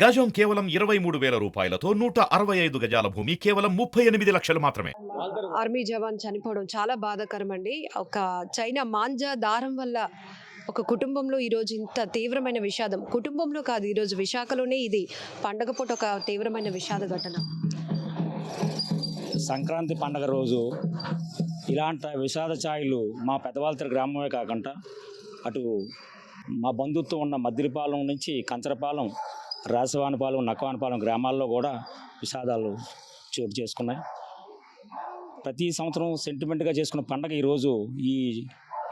గజం కేవలం 23,000 రూపాయలతో 165 గజాల భూమి కేవలం 38 లక్షలు మాత్రమే. ఆర్మీ జవాన్ చనిపోవడం చాలా బాధాకరం అండి. ఒక చైనా మాంజా దారం వల్ల ఒక కుటుంబంలో ఈరోజు ఇంత తీవ్రమైన విషాదం. కుటుంబంలో కాదు, ఈరోజు విశాఖలోనే ఇది పండగ పూట ఒక తీవ్రమైన విషాద ఘటన. సంక్రాంతి పండగ రోజు ఇలాంటి విషాద ఛాయలు మా పెద్దవాళ్ళ గ్రామమే కాకుండా అటు మా బంధుత్వం ఉన్న మద్దిలిపాలెం నుంచి కంచరపాలెం, రాసవానిపాలెం, నక్కవానిపాలెం గ్రామాల్లో కూడా విషాదాలు చోటు చేసుకున్నాయి. ప్రతి సంవత్సరం సెంటిమెంట్గా చేసుకున్న పండగ ఈరోజు ఈ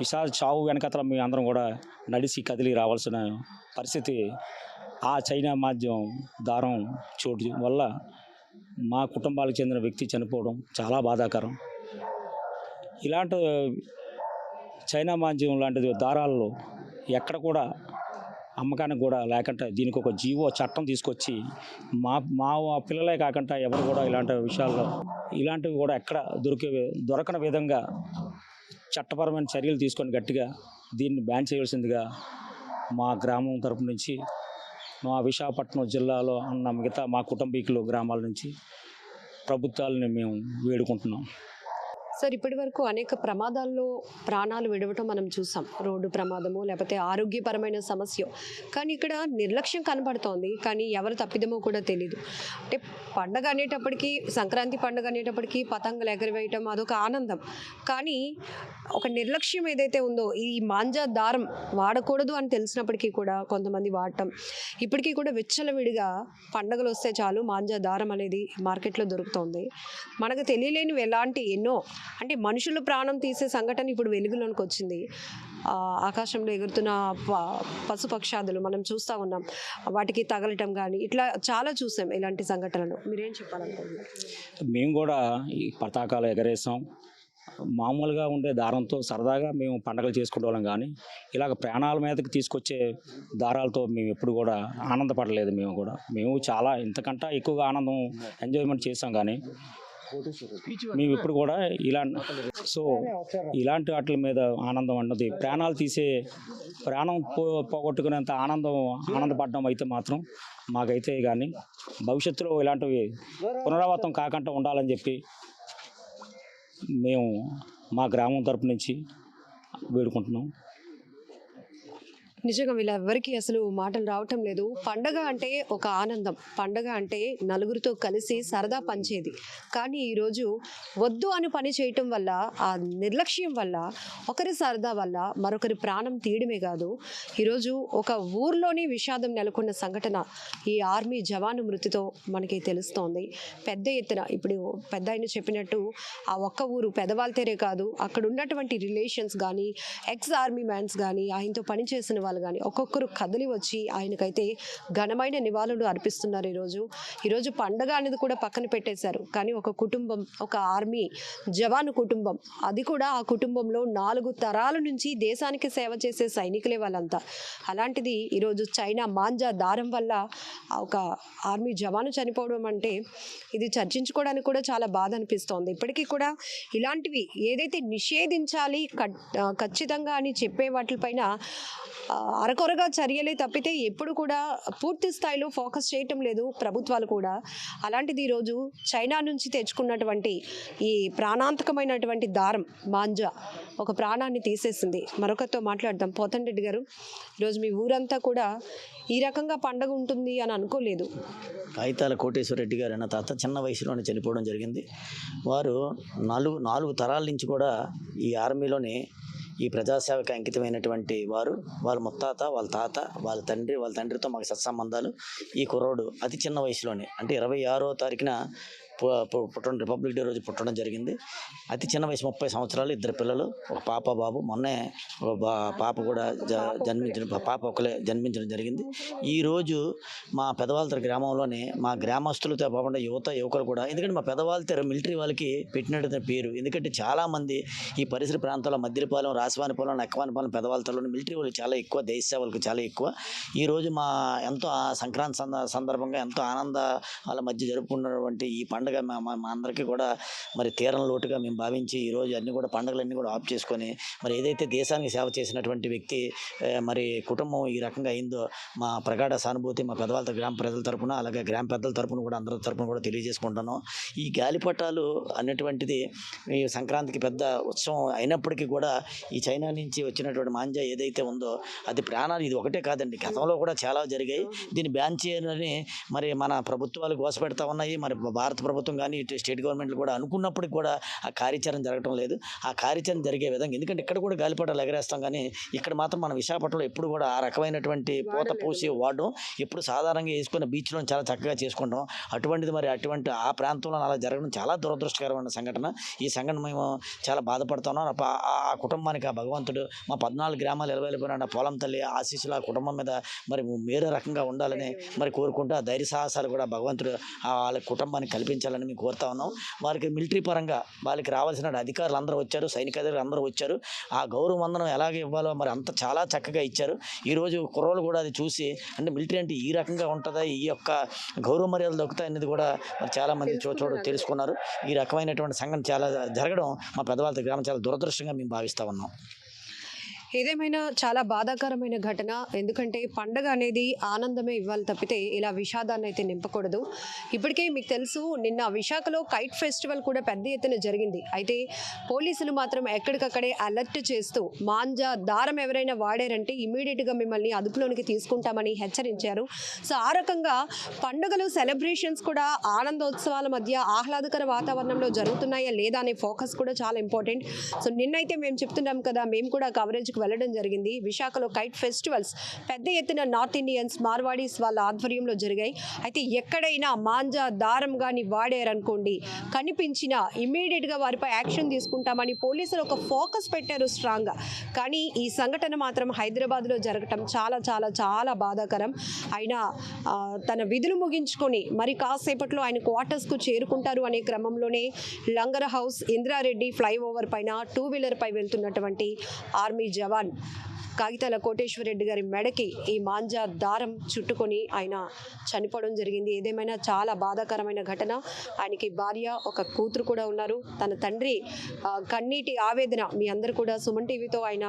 విషాద చావు వెనకతల మీ అందరం కూడా నడిచి కదిలి రావాల్సిన పరిస్థితి ఆ చైనా మాధ్యం దారం చోటు వల్ల మా కుటుంబాలకు చెందిన వ్యక్తి చనిపోవడం చాలా బాధాకరం. ఇలాంటి చైనా మాధ్యం లాంటి దారాల్లో ఎక్కడ కూడా అమ్మకానికి కూడా లేకుండా దీనికి ఒక జీవో చట్టం తీసుకొచ్చి మా పిల్లలే కాకుండా ఎవరు కూడా ఇలాంటి విషయాల్లో ఇలాంటివి కూడా ఎక్కడ దొరకని విధంగా చట్టపరమైన చర్యలు తీసుకొని గట్టిగా దీన్ని బ్యాన్ చేయవలసిందిగా మా గ్రామం తరపు నుంచి, మా విశాఖపట్నం జిల్లాలో ఉన్న మిగతా మా కుటుంబీకులు గ్రామాల నుంచి ప్రభుత్వాలని మేము వేడుకుంటున్నాం. సార్, ఇప్పటి వరకు అనేక ప్రమాదాల్లో ప్రాణాలు విడవటం మనం చూసాం. రోడ్డు ప్రమాదము, లేకపోతే ఆరోగ్యపరమైన సమస్య. కానీ ఇక్కడ నిర్లక్ష్యం కనబడుతోంది. కానీ ఎవరు తప్పిదమో కూడా తెలీదు. అంటే పండగ అనేటప్పటికీ, సంక్రాంతి పండుగ అనేటప్పటికీ పతంగులు ఎగరవేయటం అదొక ఆనందం. కానీ ఒక నిర్లక్ష్యం ఏదైతే ఉందో, ఈ మాంజా దారం వాడకూడదు అని తెలిసినప్పటికీ కూడా కొంతమంది వాడటం. ఇప్పటికీ కూడా విచ్చలవిడిగా పండగలు వస్తే చాలు మాంజా దారం అనేది మార్కెట్లో దొరుకుతోంది. మనకు తెలియలేనివి ఎలాంటి ఎన్నో, అంటే మనుషులు ప్రాణం తీసే సంఘటన ఇప్పుడు వెలుగులోనికి వచ్చింది. ఆకాశంలో ఎగురుతున్న పశుపక్షాదులు మనం చూస్తూ ఉన్నాం. వాటికి తగలటం కానీ ఇట్లా చాలా చూసాం ఇలాంటి సంఘటనలు. మీరేం చెప్పాలనుకుంటున్నారు? మేము కూడా ఈ పతాకాలు ఎగరేసాం. మామూలుగా ఉండే దారంతో సరదాగా మేము పండగలు చేసుకునే వాళ్ళం, కానీ ఇలాగ ప్రాణాల మీదకి తీసుకొచ్చే దారాలతో మేము ఎప్పుడు కూడా ఆనందపడలేదు. మేము చాలా ఇంతకంటే ఎక్కువగా ఆనందం, ఎంజాయ్మెంట్ చేసాం. కానీ మేము ఇప్పుడు కూడా ఇలాంటి వాటి మీద ఆనందం అన్నది ప్రాణం పోగొట్టుకునేంత ఆనందపడడం అయితే మాత్రం మాకైతే కానీ భవిష్యత్తులో ఇలాంటివి పునరావృతం కాకుండా ఉండాలని చెప్పి మేము మా గ్రామం తరపు నుంచి వేడుకుంటున్నాం. నిజంగా వీళ్ళెవ్వరికీ అసలు మాటలు రావటం లేదు. పండగ అంటే ఒక ఆనందం, పండగ అంటే నలుగురితో కలిసి సరదా పంచేది. కానీ ఈరోజు వద్దు అని పని చేయటం వల్ల, ఆ నిర్లక్ష్యం వల్ల, ఒకరి సరదా వల్ల మరొకరి ప్రాణం తీయడమే కాదు, ఈరోజు ఒక ఊర్లోనే విషాదం నెలకొన్న సంఘటన ఈ ఆర్మీ జవాను మృతితో మనకి తెలుస్తోంది. పెద్ద ఎత్తున ఇప్పుడు పెద్ద ఆయన చెప్పినట్టు ఆ ఒక్క ఊరు పెదవాల్తేరే కాదు, అక్కడ ఉన్నటువంటి రిలేషన్స్ కానీ, ఎక్స్ ఆర్మీ మ్యాన్స్ కానీ, ఆయనతో పనిచేసిన వాళ్ళు కానీ ఒక్కొక్కరు కదిలి వచ్చి ఆయనకైతే ఘనమైన నివాళులు అర్పిస్తున్నారు. ఈరోజు పండగ అనేది కూడా పక్కన పెట్టేశారు. కానీ ఒక కుటుంబం, ఒక ఆర్మీ జవాను కుటుంబం, అది కూడా ఆ కుటుంబంలో 4 తరాల నుంచి దేశానికి సేవ చేసే సైనికులే వాళ్ళంతా. అలాంటిది ఈరోజు చైనా మాంజా దారం వల్ల ఒక ఆర్మీ జవాను చనిపోవడం అంటే ఇది చర్చించుకోవడానికి కూడా చాలా బాధ అనిపిస్తోంది. ఇప్పటికీ కూడా ఇలాంటివి ఏదైతే నిషేధించాలి ఖచ్చితంగా అని చెప్పే వాటిపైన అరకొరగా చర్యలే తప్పితే ఎప్పుడు కూడా పూర్తి స్థాయిలో ఫోకస్ చేయటం లేదు ప్రభుత్వాలు కూడా. అలాంటిది ఈరోజు చైనా నుంచి తెచ్చుకున్నటువంటి ఈ ప్రాణాంతకమైనటువంటి దారం మాంజా ఒక ప్రాణాన్ని తీసేసింది. మరొకరితో మాట్లాడదాం. పోతన్ రెడ్డి గారు, ఈరోజు మీ ఊరంతా కూడా ఈ రకంగా పండగ ఉంటుంది అని అనుకోలేదు. కాగితాల కోటేశ్వర రెడ్డి గారు అన్న తాత చిన్న వయసులోనే చనిపోవడం జరిగింది. వారు నాలుగు తరాల నుంచి కూడా ఈ ఆర్మీలోనే ఈ ప్రజాసేవకి అంకితమైనటువంటి వాళ్ళ ముత్తాత, వాళ్ళ తాత, వాళ్ళ తండ్రితో మాకు సత్సంబంధాలు. ఈ కుర్రోడు అతి చిన్న వయసులోనే, అంటే 26వ తారీఖున పుట్టడం, రిపబ్లిక్ డే రోజు పుట్టడం జరిగింది. అతి చిన్న వయసు, 30 సంవత్సరాలు, 2 పిల్లలు, ఒక పాప బాబు. మొన్నే పాప కూడా జన్మించడం జరిగింది. ఈరోజు మా పెదవాళ్ళ గ్రామంలోనే మా గ్రామస్తులతో పాపండా యువకులు కూడా, ఎందుకంటే మా పెదవాళ్ళ మిలిటరీ వాళ్ళకి పెట్టినట్టు పేరు. ఎందుకంటే చాలామంది ఈ పరిసర ప్రాంతాల్లో మద్దిలిపాలెం, రాసవానిపాలెం, నక్కవానిపాలెం, పెదవాళ్ళతోని మిలిటరీ వాళ్ళు చాలా ఎక్కువ, దేశ సేవలకు చాలా ఎక్కువ. ఈరోజు ఎంతో ఆ సంక్రాంతి సందర్భంగా ఎంతో ఆనందాల మధ్య జరుపుకున్నటువంటి ఈ పండుగ మా అందరికీ కూడా మరి తీరం లోటుగా మేము భావించి ఈరోజు అన్ని కూడా పండుగలన్నీ కూడా ఆఫ్ చేసుకొని మరి ఏదైతే దేశానికి సేవ చేసినటువంటి వ్యక్తి మరి కుటుంబం ఈ రకంగా అయిందో మా ప్రగాఢ సానుభూతి మా పెదవాళ్ళ గ్రామ ప్రజల తరపున, అలాగే గ్రామ పెద్దల తరపున కూడా అందరి తరపున కూడా తెలియజేసుకుంటున్నాం. ఈ గాలిపటాలు అనేటువంటిది ఈ సంక్రాంతికి పెద్ద ఉత్సవం అయినప్పటికీ కూడా ఈ చైనా నుంచి వచ్చినటువంటి మాంజా ఏదైతే ఉందో అది ప్రాణాలు ఇది ఒకటే కాదండి, గతంలో కూడా చాలా జరిగాయి. దీన్ని బ్యాన్ చేయాలని మరి మన ప్రభుత్వాలు గోసపెడతా ఉన్నాయి. మరి భారత ప్రభుత్వం కానీ ఇటు స్టేట్ గవర్నమెంట్లు కూడా అనుకున్నప్పటికి కూడా ఆ కార్యాచరణ జరగటం లేదు. ఆ కార్యాచరణ జరిగే విధంగా, ఎందుకంటే ఇక్కడ కూడా గాలిపటాలు ఎగరేస్తాం కానీ ఇక్కడ మాత్రం మన విశాఖపట్నంలో ఎప్పుడు కూడా ఆ రకమైనటువంటి పూత పూసి వాడడం ఎప్పుడు సాధారణంగా వేసుకున్న బీచ్లో చాలా చక్కగా చేసుకుంటాం. అటువంటిది మరి అటువంటి ఆ ప్రాంతంలో అలా జరగడం చాలా దురదృష్టకరమైన సంఘటన. ఈ సంఘటన మేము చాలా బాధపడుతున్నాం. ఆ కుటుంబానికి ఆ భగవంతుడు మా 14 గ్రామాలు ఎలవేలిపోయిన పొలం తల్లి ఆశీస్సులు ఆ కుటుంబం మీద మరి వేరే రకంగా ఉండాలని మరి కోరుకుంటూ ఆ ధైర్య సాహసాలు కూడా భగవంతుడు వాళ్ళ కుటుంబానికి కల్పించాలని మేము కోరుతా ఉన్నాం. వారికి మిలిటరీ పరంగా వాళ్ళకి రావాల్సిన అధికారులు అందరూ వచ్చారు, సైనిక అధికారులు అందరూ వచ్చారు. ఆ గౌరవ వందనం ఎలాగ ఇవ్వాలో మరి అంత చాలా చక్కగా ఇచ్చారు. ఈరోజు కుర్రోళ్ళు కూడా అది చూసి అంటే మిలిటరీ అంటే ఈ రకంగా ఉంటుందా, ఈ యొక్క గౌరవ మర్యాదలు దొక్కుతాయి అనేది కూడా మరి చాలామంది తెలుసుకున్నారు. ఈ రకమైనటువంటి సంఘటన చాలా జరగడం మా పెద్దవాళ్ళ గ్రామం చాలా దురదృష్టంగా మేము భావిస్తూ ఉన్నాం. ఏదేమైనా చాలా బాధాకరమైన ఘటన. ఎందుకంటే పండగ అనేది ఆనందమే ఇవ్వాలి తప్పితే ఇలా విషాదాన్ని అయితే నింపకూడదు. ఇప్పటికే మీకు తెలుసు, నిన్న విశాఖలో కైట్ ఫెస్టివల్ కూడా పెద్ద ఎత్తున జరిగింది. అయితే పోలీసులు మాత్రం ఎక్కడికక్కడే అలర్ట్ చేస్తూ మాంజా దారం ఎవరైనా వాడారంటే ఇమీడియట్గా మిమ్మల్ని అదుపులోనికి తీసుకుంటామని హెచ్చరించారు. సో ఆ రకంగా పండుగలు సెలబ్రేషన్స్ కూడా ఆనందోత్సవాల మధ్య ఆహ్లాదకర వాతావరణంలో జరుగుతున్నాయా లేదా అనే ఫోకస్ కూడా చాలా ఇంపార్టెంట్. సో నిన్నైతే మేము చెప్తున్నాం కదా, మేము కూడా కవరేజ్కి వెళ్ళడం జరిగింది. విశాఖలో కైట్ ఫెస్టివల్స్ పెద్ద ఎత్తున నార్త్ ఇండియన్స్, మార్వాడీస్ వాళ్ళ ఆధ్వర్యంలో జరిగాయి. అయితే ఎక్కడైనా మాంజా దారం కానీ వాడారనుకోండి, కనిపించినా ఇమ్మీడియట్గా వారిపై యాక్షన్ తీసుకుంటామని పోలీసులు ఒక ఫోకస్ పెట్టారు స్ట్రాంగ్గా. కానీ ఈ సంఘటన మాత్రం హైదరాబాద్లో జరగటం చాలా చాలా చాలా బాధాకరం. ఆయన తన విధులు ముగించుకొని మరి కాసేపట్లో ఆయన క్వార్టర్స్కు చేరుకుంటారు అనే క్రమంలోనే లంగర హౌస్, ఇంద్రారెడ్డి ఫ్లైఓవర్ పైన 2 వీలర్ పై వెళ్తున్నటువంటి ఆర్మీ జవాన్ కాగితాల కోటేశ్వరరెడ్డి గారి మెడకి ఈ మాంజా దారం చుట్టుకొని ఆయన చనిపోవడం జరిగింది. ఏదేమైనా చాలా బాధాకరమైన ఘటన. ఆయనకి భార్య, ఒక కూతురు కూడా ఉన్నారు. తన తండ్రి కన్నీటి ఆవేదన మీ అందరూ కూడా సుమన్ టీవీతో ఆయన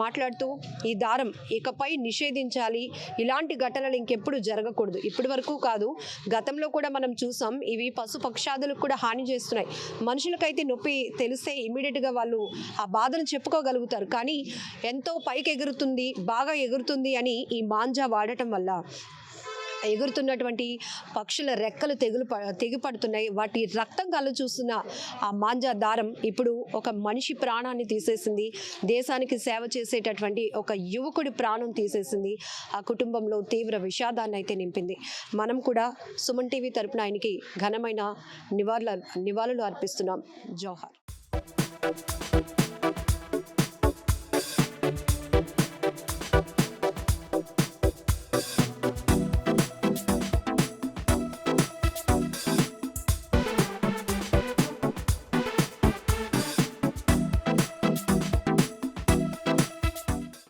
మాట్లాడుతూ ఈ దారం ఇకపై నిషేధించాలి, ఇలాంటి ఘటనలు ఇంకెప్పుడు జరగకూడదు. ఇప్పటి వరకు కాదు, గతంలో కూడా మనం చూసాం. ఇవి పశు పక్షాదులకు కూడా హాని చేస్తున్నాయి. మనుషులకైతే నొప్పి తెలిస్తే ఇమీడియట్గా వాళ్ళు ఆ బాధను చెప్పుకోగలుగుతారు. కానీ ఎంతో పైకి బాగా ఎగురుతుంది అని ఈ మాంజా వాడటం వల్ల ఎగురుతున్నటువంటి పక్షుల రెక్కలు తెగిపడుతున్నాయి. వాటి రక్తం కళ్ళు చూస్తున్న ఆ మాంజా దారం ఇప్పుడు ఒక మనిషి ప్రాణాన్ని తీసేసింది. దేశానికి సేవ చేసేటటువంటి ఒక యువకుడి ప్రాణం తీసేసింది. ఆ కుటుంబంలో తీవ్ర విషాదాన్ని అయితే నింపింది. మనం కూడా సుమన్ టీవీ తరపున ఆయనకి ఘనమైన నివాళులు అర్పిస్తున్నాం. జోహార్.